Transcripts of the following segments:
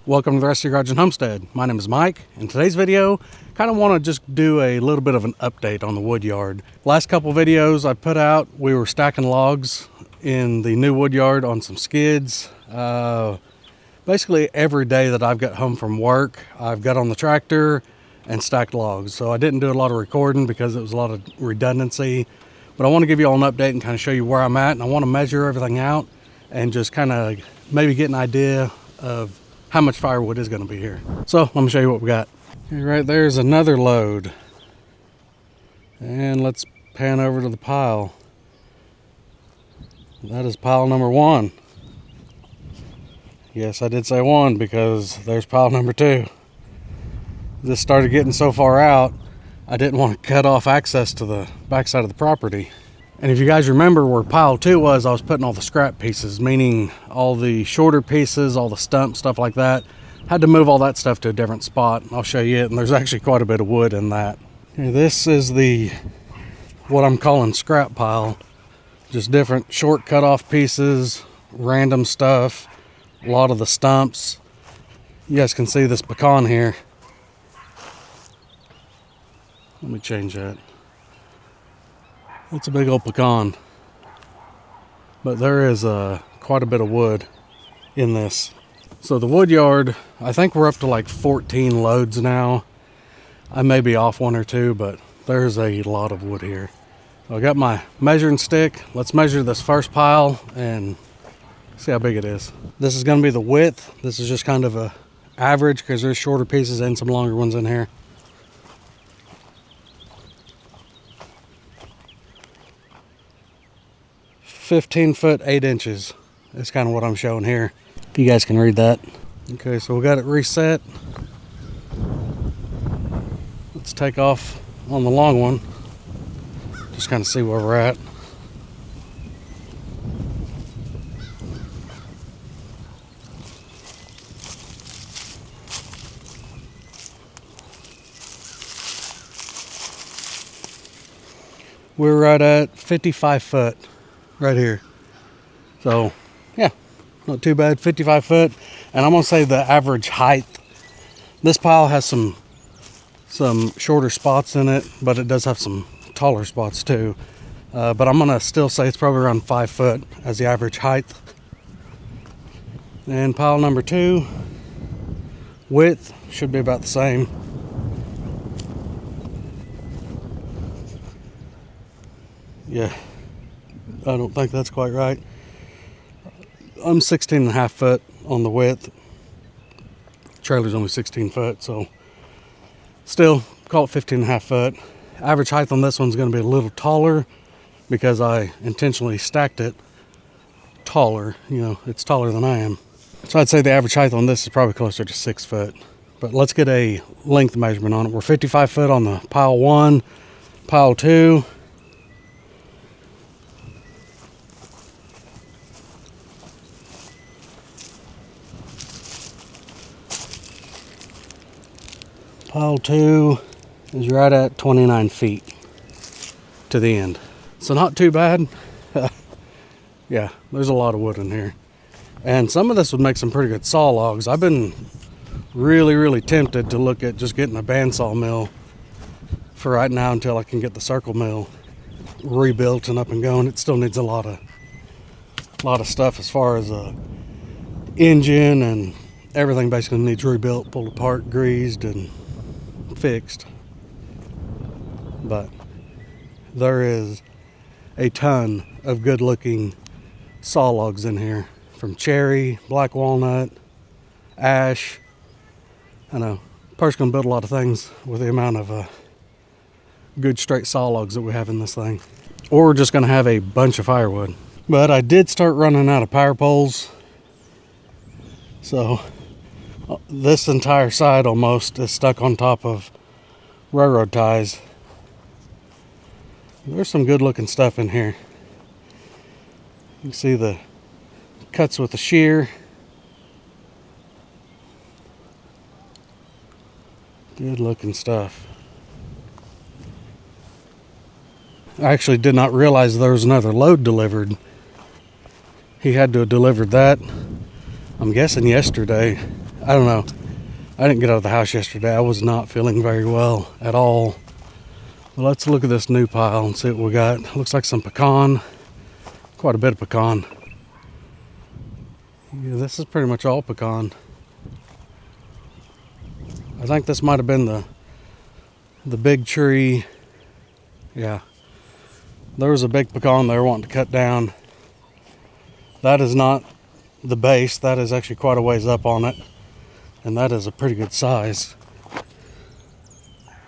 Welcome to the Rusty Garage and Homestead. My name is Mike. In today's video, kind of want to just do a little bit of an update on the wood yard. Last couple videos I put out, we were stacking logs in the new wood yard on some skids. Basically every day that I've got home from work, I've got on the tractor and stacked logs. So I didn't do a lot of recording because it was a lot of redundancy. But I want to give you all an update and kind of show you where I'm at. And I want to measure everything out and just kind of maybe get an idea of how much firewood is going to be here. So let me show you what we got. Okay, right there's another load. And let's pan over to the pile. That is pile number 1. Yes, I did say 1 because there's pile number 2. This started getting so far out, I didn't want to cut off access to the backside of the property. And if you guys remember where pile 2 was, I was putting all the scrap pieces, meaning all the shorter pieces, all the stumps, stuff like that. Had to move all that stuff to a different spot. I'll show you it, and there's actually quite a bit of wood in that. Okay, this is what I'm calling scrap pile. Just different short cut off pieces, random stuff, a lot of the stumps. You guys can see this pecan here. Let me change that. It's a big old pecan, but there is quite a bit of wood in this. So the wood yard, I think we're up to like 14 loads now. I may be off 1 or 2, but there's a lot of wood here. So I got my measuring stick. Let's measure this first pile and see how big it is. This is going to be the width. This is just kind of a average because there's shorter pieces and some longer ones in here. 15 foot 8 inches is kind of what I'm showing here. If you guys can read that. Okay, so we got it reset. Let's take off on the long one. Just kind of see where we're at. We're right at 55 foot. Right here. So yeah, not too bad. 55 foot. And I'm gonna say the average height, this pile has some shorter spots in it, but it does have some taller spots too. But I'm gonna still say it's probably around 5 foot as the average height. And pile number 2, width should be about the same. Yeah, I don't think that's quite right. I'm 16.5 foot on the width. Trailer's only 16 foot, so still call it 15.5 foot. Average height on this one's going to be a little taller because I intentionally stacked it taller. You know, it's taller than I am. So I'd say the average height on this is probably closer to 6 foot. But let's get a length measurement on it. We're 55 foot on the pile 1, pile 2. Pile 2 is right at 29 feet to the end. So not too bad. Yeah, there's a lot of wood in here. And some of this would make some pretty good saw logs. I've been really tempted to look at just getting a bandsaw mill for right now until I can get the circle mill rebuilt and up and going. It still needs a lot of stuff as far as a engine, and everything basically needs rebuilt, pulled apart, greased, and fixed. But there is a ton of good looking saw logs in here, from cherry, black walnut, ash. I know, person's gonna build a lot of things with the amount of good straight saw logs that we have in this thing. Or we're just gonna have a bunch of firewood. But I did start running out of power poles, so this entire side almost is stuck on top of railroad ties. There's some good looking stuff in here. You can see the cuts with the shear. Good looking stuff. I actually did not realize there was another load delivered. He had to have delivered that, I'm guessing yesterday. I don't know. I didn't get out of the house yesterday. I was not feeling very well at all. Well, let's look at this new pile and see what we got. Looks like some pecan. Quite a bit of pecan. Yeah, this is pretty much all pecan. I think this might have been the big tree. Yeah. There was a big pecan there wanting to cut down. That is not the base. That is actually quite a ways up on it. And that is a pretty good size.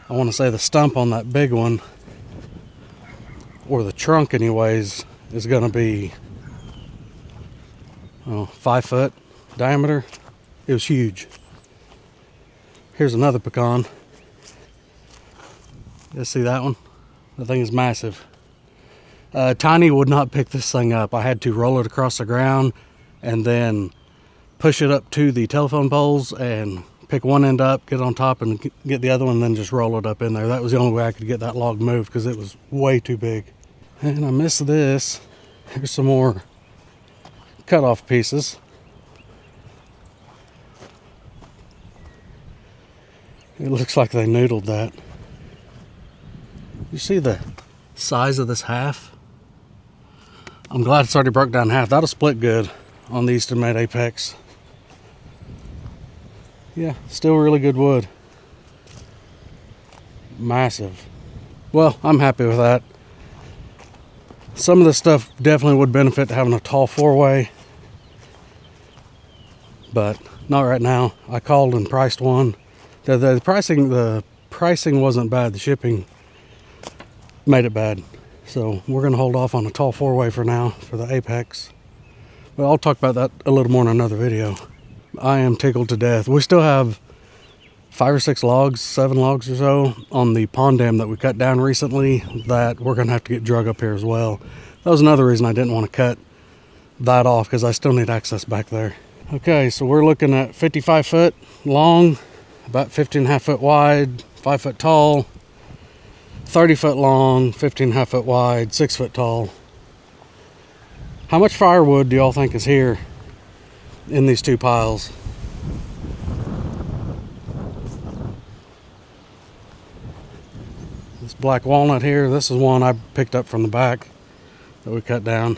I want to say the stump on that big one, or the trunk anyways, is going to be 5 foot diameter. It was huge. Here's another pecan. You see that one? The thing is massive. Tiny would not pick this thing up. I had to roll it across the ground and then push it up to the telephone poles and pick one end up, get on top and get the other one, and then just roll it up in there. That was the only way I could get that log moved because it was way too big. And I missed this. Here's some more cut off pieces. It looks like they noodled that. You see the size of this half? I'm glad it's already broke down in half. That'll split good on the Eastern Made Apex. Yeah, still really good wood. Massive. Well, I'm happy with that. Some of this stuff definitely would benefit to having a tall 4-way, but not right now. I called and priced one. The pricing wasn't bad. The shipping made it bad. So we're going to hold off on a tall 4-way for now for the Apex. But I'll talk about that a little more in another video. I am tickled to death. We still have 5 or 6 logs, 7 logs or so on the pond dam that we cut down recently that we're going to have to get drug up here as well. That was another reason I didn't want to cut that off, because I still need access back there. Okay, so we're looking at 55 foot long, about 15.5 foot wide, 5 foot tall, 30 foot long, 15.5 foot wide, 6 foot tall. How much firewood do y'all think is here in these two piles? This black walnut here, this is one I picked up from the back that we cut down.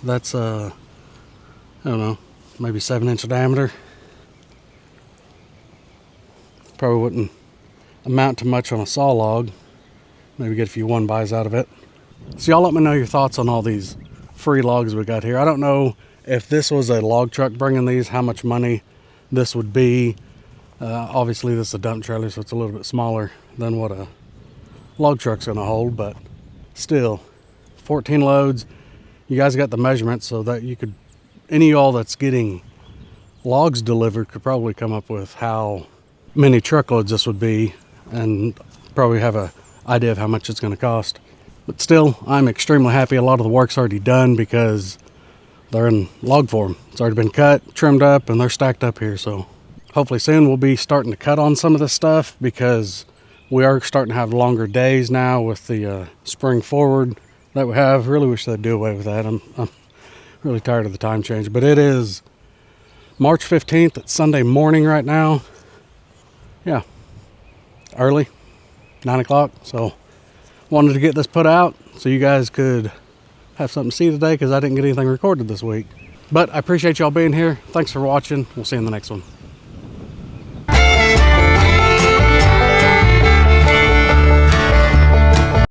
That's I don't know, maybe 7-inch diameter. Probably wouldn't amount to much on a saw log. Maybe get a few 1-bys out of it. So y'all let me know your thoughts on all these free logs we got here. I don't know if this was a log truck bringing these, how much money this would be. Obviously this is a dump trailer, so it's a little bit smaller than what a log truck's gonna hold, but still, 14 loads. You guys got the measurements, so that you could, any of y'all that's getting logs delivered could probably come up with how many truckloads this would be and probably have an idea of how much it's gonna cost. But still, I'm extremely happy. A lot of the work's already done because they're in log form. It's already been cut, trimmed up, and they're stacked up here. So hopefully soon we'll be starting to cut on some of this stuff, because we are starting to have longer days now with the spring forward that we have. Really wish they'd do away with that. I'm really tired of the time change. But it is March 15th. It's Sunday morning right now. Yeah, early, 9 o'clock. So wanted to get this put out so you guys could have something to see today, because I didn't get anything recorded this week. But I appreciate y'all being here. Thanks for watching. We'll see you in the next one.